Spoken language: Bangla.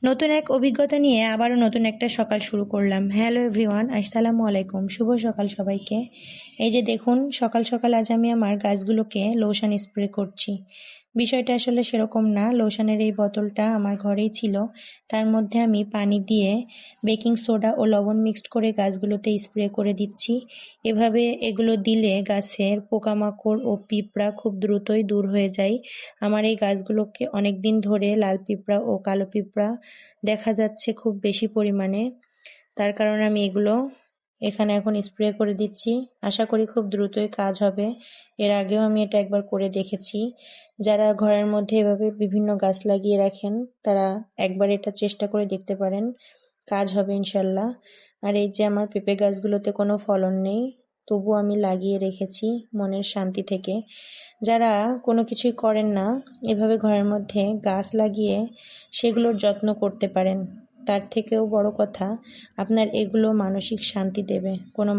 নতুন এক অভিজ্ঞতা নিয়ে আবারও নতুন একটা সকাল শুরু করলাম। হ্যালো এভরিওয়ান, আসসালামু আলাইকুম। শুভ সকাল সবাইকে। এই যে দেখুন, সকাল সকাল আজ আমি আমার গাছগুলোকে লোশন স্প্রে করছি। বিষয়টা আসলে সেরকম না। লোশনের এই বোতলটা আমার ঘরেই ছিল, তার মধ্যে আমি পানি দিয়ে বেকিং সোডা ও লবণ মিক্সড করে গাছগুলোতে স্প্রে করে দিচ্ছি। এভাবে এগুলো দিলে গাছের পোকামাকড় ও পিঁপড়া খুব দ্রুতই দূর হয়ে যায়। আমার এই গাছগুলোকে অনেক দিন ধরে লাল পিঁপড়া ও কালো পিঁপড়া দেখা যাচ্ছে খুব বেশি পরিমাণে। তার কারণে আমি এগুলো এখানে এখন স্প্রে করে দিচ্ছি। আশা করি খুব দ্রুতই কাজ হবে। এর আগেও আমি এটা একবার করে দেখেছি। যারা ঘরের মধ্যে এভাবে বিভিন্ন গাছ লাগিয়ে রাখেন, তারা একবার এটা চেষ্টা করে দেখতে পারেন, কাজ হবে ইনশাল্লাহ। আর এই যে আমার পেঁপে গাছগুলোতে কোনো ফলন নেই, তবু আমি লাগিয়ে রেখেছি মনের শান্তি থেকে। যারা কোনো কিছুই করেন না, এভাবে ঘরের মধ্যে গাছ লাগিয়ে সেগুলোর যত্ন করতে পারেন। তার থেকেও বড় কথা, আপনার এগুলো মানসিক শান্তি দেবে। কোনো